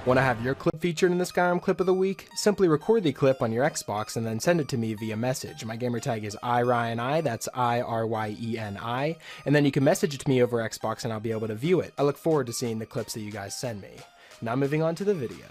Want to have your clip featured in the Skyrim Clip of the Week? Simply record the clip on your Xbox and then send it to me via message. My gamertag is IRYENI, that's IRYENI, and then you can message it to me over Xbox and I'll be able to view it. I look forward to seeing the clips that you guys send me. Now moving on to the video.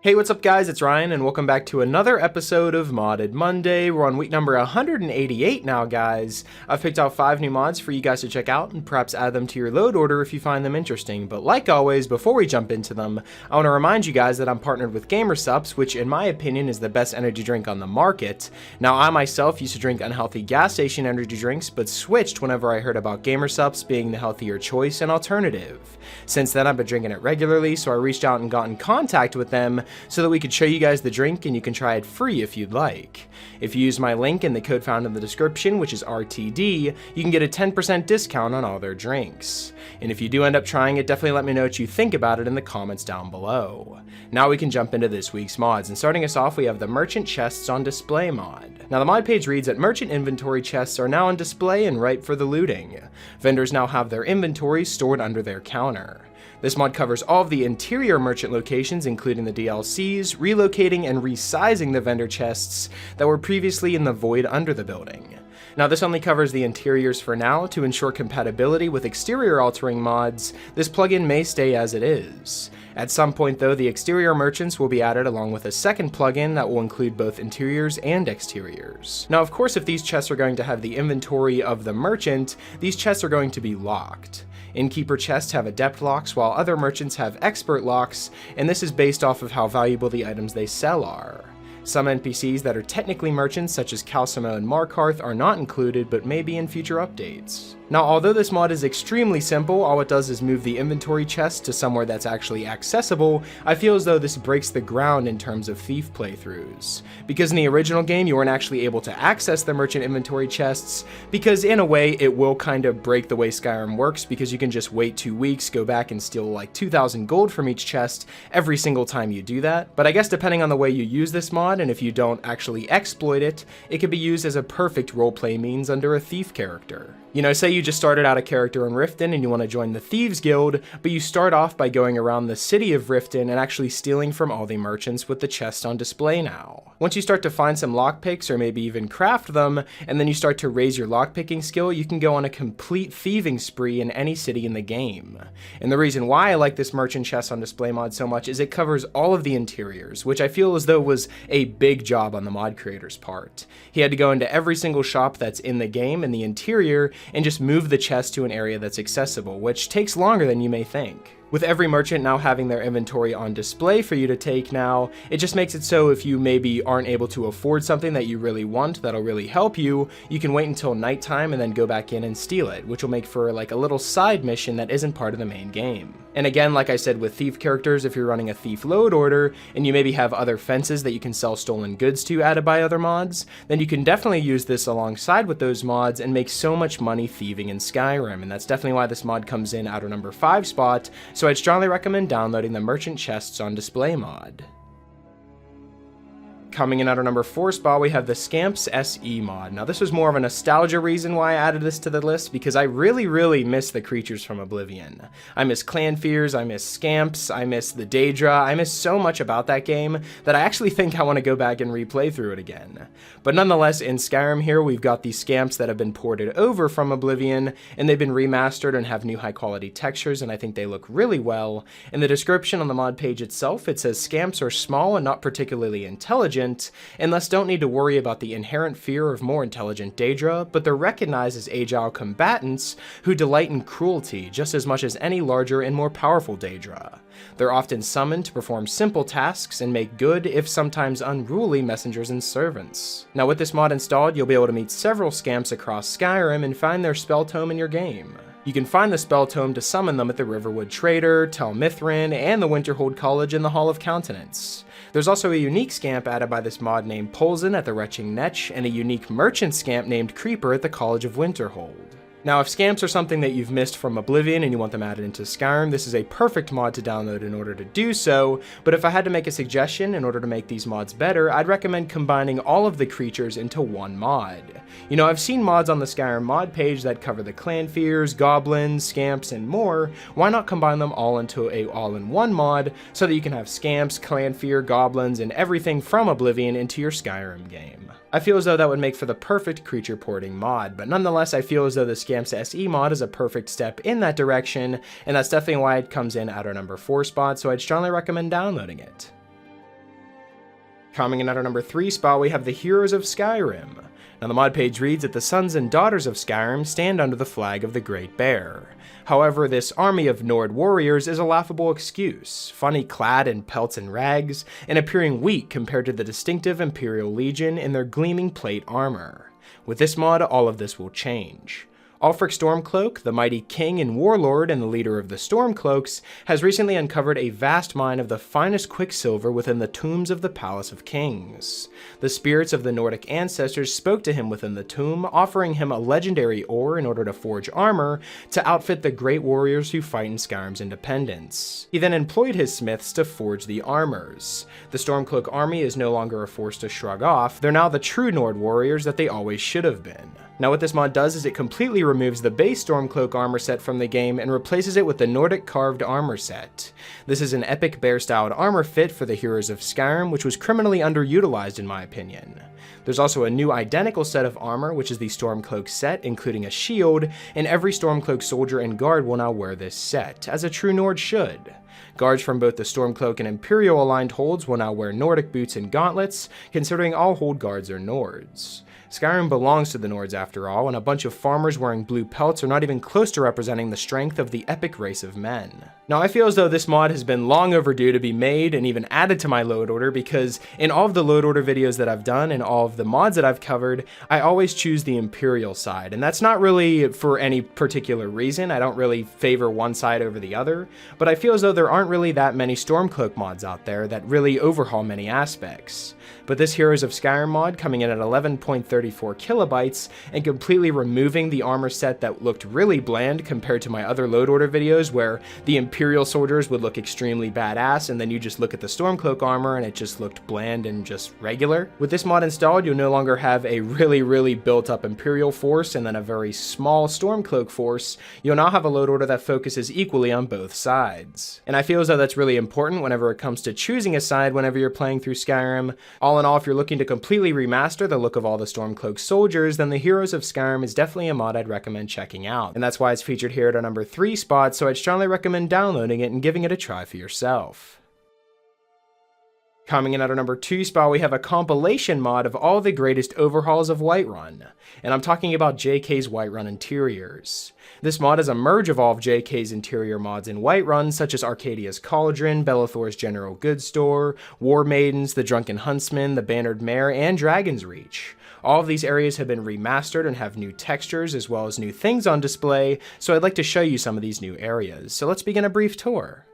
Hey, what's up guys, it's Ryan and welcome back to another episode of Modded Monday. We're on week number 188 now, guys. I've picked out 5 new mods for you guys to check out and perhaps add them to your load order if you find them interesting. But like always, before we jump into them, I want to remind you guys that I'm partnered with GamerSupps, which in my opinion is the best energy drink on the market. Now, I myself used to drink unhealthy gas station energy drinks, but switched whenever I heard about GamerSupps being the healthier choice and alternative. Since then, I've been drinking it regularly, so I reached out and got in contact with them so that we could show you guys the drink and you can try it free if you'd like. If you use my link and the code found in the description, which is RTD, you can get a 10% discount on all their drinks. And if you do end up trying it, definitely let me know what you think about it in the comments down below. Now we can jump into this week's mods, and starting us off we have the Merchant Chests on Display mod. Now the mod page reads that merchant inventory chests are now on display and ripe for the looting. Vendors now have their inventory stored under their counter. This mod covers all of the interior merchant locations, including the DLCs, relocating and resizing the vendor chests that were previously in the void under the building. Now this only covers the interiors for now. To ensure compatibility with exterior altering mods, this plugin may stay as it is. At some point though, the exterior merchants will be added along with a second plugin that will include both interiors and exteriors. Now of course, if these chests are going to have the inventory of the merchant, these chests are going to be locked. Innkeeper chests have adept locks, while other merchants have expert locks, and this is based off of how valuable the items they sell are. Some NPCs that are technically merchants, such as Calcimo and Markarth, are not included, but may be in future updates. Now, although this mod is extremely simple, all it does is move the inventory chest to somewhere that's actually accessible, I feel as though this breaks the ground in terms of Thief playthroughs. Because in the original game, you weren't actually able to access the merchant inventory chests, because in a way, it will kind of break the way Skyrim works, because you can just wait 2 weeks, go back and steal like 2,000 gold from each chest every single time you do that. But I guess depending on the way you use this mod, and if you don't actually exploit it, it can be used as a perfect roleplay means under a Thief character. You know, say you just started out a character in Riften and you want to join the Thieves Guild, but you start off by going around the city of Riften and actually stealing from all the merchants with the chest on display now. Once you start to find some lockpicks or maybe even craft them, and then you start to raise your lockpicking skill, you can go on a complete thieving spree in any city in the game. And the reason why I like this merchant chest on display mod so much is it covers all of the interiors, which I feel as though was a big job on the mod creator's part. He had to go into every single shop that's in the game in the interior and just move the chest to an area that's accessible, which takes longer than you may think. With every merchant now having their inventory on display for you to take now, it just makes it so if you maybe aren't able to afford something that you really want that'll really help you, you can wait until nighttime and then go back in and steal it, which will make for like a little side mission that isn't part of the main game. And again, like I said with Thief characters, if you're running a Thief load order and you maybe have other fences that you can sell stolen goods to added by other mods, then you can definitely use this alongside with those mods and make so much money thieving in Skyrim, and that's definitely why this mod comes in at our number 5 spot. So I'd strongly recommend downloading the Merchant Chests on Display mod. Coming in at our number 4 spot, we have the Scamps SE mod. Now this was more of a nostalgia reason why I added this to the list, because I really miss the creatures from Oblivion. I miss Clan Fears, I miss Scamps, I miss the Daedra, I miss so much about that game that I actually think I want to go back and replay through it again. But nonetheless, in Skyrim here, we've got these Scamps that have been ported over from Oblivion, and they've been remastered and have new high quality textures, and I think they look really well. In the description on the mod page itself, it says Scamps are small and not particularly intelligent, and thus don't need to worry about the inherent fear of more intelligent Daedra, but they're recognized as agile combatants who delight in cruelty just as much as any larger and more powerful Daedra. They're often summoned to perform simple tasks and make good, if sometimes unruly, messengers and servants. Now with this mod installed, you'll be able to meet several Scamps across Skyrim and find their spell tome in your game. You can find the spell tome to summon them at the Riverwood Trader, Tel Mithryn, and the Winterhold College in the Hall of Countenance. There's also a unique scamp added by this mod named Polzen at the Retching Netch, and a unique merchant scamp named Creeper at the College of Winterhold. Now, if scamps are something that you've missed from Oblivion and you want them added into Skyrim, this is a perfect mod to download in order to do so, but if I had to make a suggestion in order to make these mods better, I'd recommend combining all of the creatures into one mod. You know, I've seen mods on the Skyrim mod page that cover the clan fears, goblins, scamps, and more. Why not combine them all into a all-in-one mod so that you can have scamps, clan fear, goblins, and everything from Oblivion into your Skyrim game? I feel as though that would make for the perfect creature porting mod, but nonetheless I feel as though the Scamps SE mod is a perfect step in that direction, and that's definitely why it comes in at our number 4 spot, so I'd strongly recommend downloading it. Coming in at our number 3 spot, we have the Heroes of Skyrim. Now the mod page reads that the sons and daughters of Skyrim stand under the flag of the Great Bear. However, this army of Nord warriors is a laughable excuse, funny clad in pelts and rags, and appearing weak compared to the distinctive Imperial Legion in their gleaming plate armor. With this mod, all of this will change. Ulfric Stormcloak, the mighty king and warlord and the leader of the Stormcloaks, has recently uncovered a vast mine of the finest quicksilver within the tombs of the Palace of Kings. The spirits of the Nordic ancestors spoke to him within the tomb, offering him a legendary ore in order to forge armor to outfit the great warriors who fight in Skyrim's independence. He then employed his smiths to forge the armors. The Stormcloak army is no longer a force to shrug off, they're now the true Nord warriors that they always should have been. Now what this mod does is it completely removes the base Stormcloak armor set from the game and replaces it with the Nordic carved armor set. This is an epic bear-styled armor fit for the Heroes of Skyrim, which was criminally underutilized in my opinion. There's also a new identical set of armor, which is the Stormcloak set, including a shield, and every Stormcloak soldier and guard will now wear this set, as a true Nord should. Guards from both the Stormcloak and Imperial aligned holds will now wear Nordic boots and gauntlets, considering all hold guards are Nords. Skyrim belongs to the Nords after all, and a bunch of farmers wearing blue pelts are not even close to representing the strength of the epic race of men. Now I feel as though this mod has been long overdue to be made and even added to my load order, because in all of the load order videos that I've done and all of the mods that I've covered, I always choose the Imperial side, and that's not really for any particular reason. I don't really favor one side over the other, but I feel as though there aren't really that many Stormcloak mods out there that really overhaul many aspects. But this Heroes of Skyrim mod, coming in at 11.34 kilobytes and completely removing the armor set that looked really bland compared to my other load order videos where the Imperial soldiers would look extremely badass and then you just look at the Stormcloak armor and it just looked bland and just regular. With this mod installed, you'll no longer have a really built up Imperial force and then a very small Stormcloak force. You'll now have a load order that focuses equally on both sides. And I feel as though that's really important whenever it comes to choosing a side whenever you're playing through Skyrim. All in all, if you're looking to completely remaster the look of all the Stormcloak soldiers, then the Heroes of Skyrim is definitely a mod I'd recommend checking out. And that's why it's featured here at our number 3 spot, so I'd strongly recommend downloading it and giving it a try for yourself. Coming in at our number 2 spot, we have a compilation mod of all the greatest overhauls of Whiterun, and I'm talking about JK's Whiterun interiors. This mod is a merge of all of JK's interior mods in Whiterun, such as Arcadia's Cauldron, Belethor's General Goods Store, War Maidens, the Drunken Huntsman, the Bannered Mare, and Dragon's Reach. All of these areas have been remastered and have new textures as well as new things on display, so I'd like to show you some of these new areas. So let's begin a brief tour.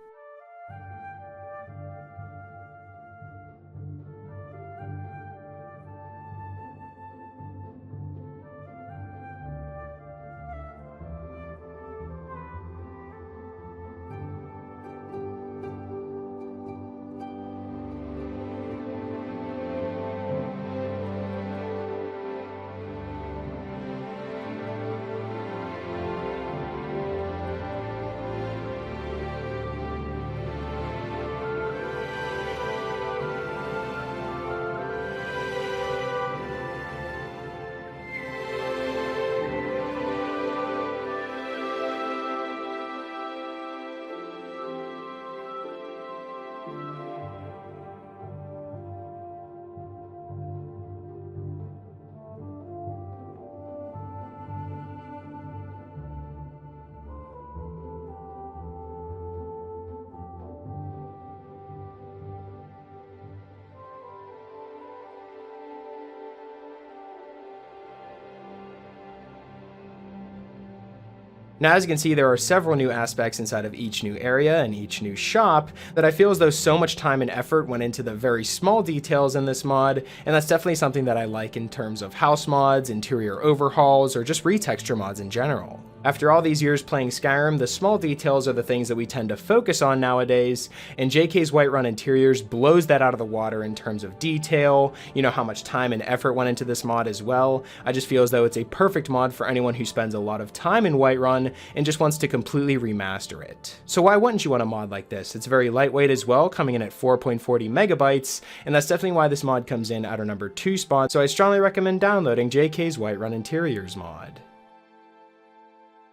Now, as you can see, there are several new aspects inside of each new area and each new shop that I feel as though so much time and effort went into the very small details in this mod, and that's definitely something that I like in terms of house mods, interior overhauls, or just retexture mods in general. After all these years playing Skyrim, the small details are the things that we tend to focus on nowadays, and JK's Whiterun Interiors blows that out of the water in terms of detail, you know, how much time and effort went into this mod as well. I just feel as though it's a perfect mod for anyone who spends a lot of time in Whiterun and just wants to completely remaster it. So why wouldn't you want a mod like this? It's very lightweight as well, coming in at 4.40 megabytes, and that's definitely why this mod comes in at our number 2 spot, so I strongly recommend downloading JK's Whiterun Interiors mod.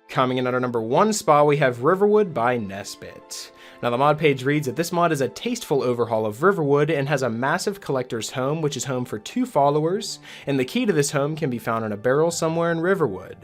Coming in at our number 1 spot, we have Riverwood by Nesbit. Now, the mod page reads that this mod is a tasteful overhaul of Riverwood and has a massive collector's home, which is home for 2 followers, and the key to this home can be found in a barrel somewhere in Riverwood.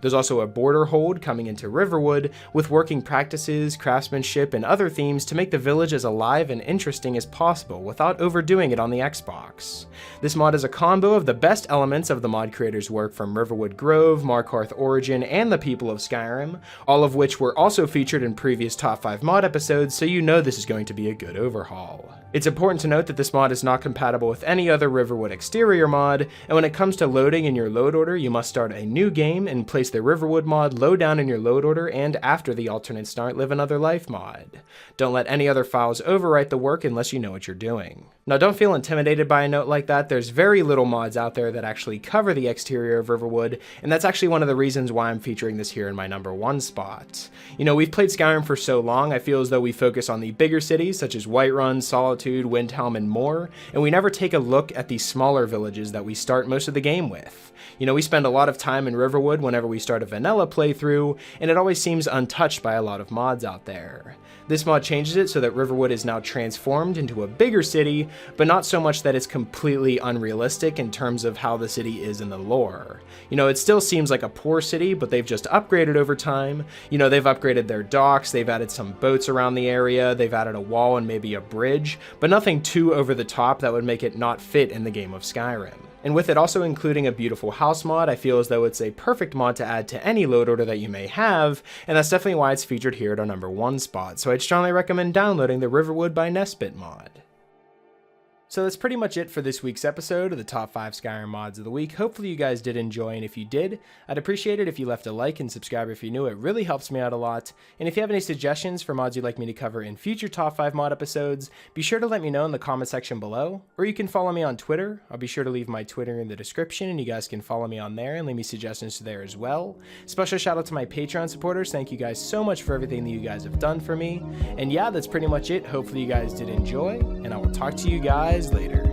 There's also a border hold coming into Riverwood with working practices, craftsmanship, and other themes to make the village as alive and interesting as possible without overdoing it on the Xbox. This mod is a combo of the best elements of the mod creator's work from Riverwood Grove, Markarth Origin, and the people of Skyrim, all of which were also featured in previous top 5 mod episodes, so you know this is going to be a good overhaul. It's important to note that this mod is not compatible with any other Riverwood exterior mod, and when it comes to loading in your load order, you must start a new game and place the Riverwood mod low down in your load order and after the alternate start Live Another Life mod. Don't let any other files overwrite the work unless you know what you're doing. Now, don't feel intimidated by a note like that. There's very little mods out there that actually cover the exterior of Riverwood, and that's actually one of the reasons why I'm featuring this here in my number 1 spot. You know, we've played Skyrim for so long, I feel as though we focus on the bigger cities such as Whiterun, Solitude, Windhelm, and more, and we never take a look at the smaller villages that we start most of the game with. You know, we spend a lot of time in Riverwood whenever we start a vanilla playthrough, and it always seems untouched by a lot of mods out there. This mod changes it so that Riverwood is now transformed into a bigger city, but not so much that it's completely unrealistic in terms of how the city is in the lore. You know, it still seems like a poor city, but they've just upgraded over time. You know, they've upgraded their docks, they've added some boats around the area, they've added a wall and maybe a bridge, but nothing too over the top that would make it not fit in the game of Skyrim. And with it also including a beautiful house mod, I feel as though it's a perfect mod to add to any load order that you may have, and that's definitely why it's featured here at our number 1 spot, so I'd strongly recommend downloading the Riverwood by Nesbit mod. So that's pretty much it for this week's episode of the top 5 Skyrim mods of the week. Hopefully you guys did enjoy, and if you did, I'd appreciate it if you left a like and subscribe if you're new. It really helps me out a lot. And if you have any suggestions for mods you'd like me to cover in future top 5 mod episodes, be sure to let me know in the comment section below, or you can follow me on Twitter. I'll be sure to leave my Twitter in the description, and you guys can follow me on there and leave me suggestions there as well. Special shout out to my Patreon supporters. Thank you guys so much for everything that you guys have done for me. And yeah, that's pretty much it. Hopefully you guys did enjoy, and I will talk to you guys later.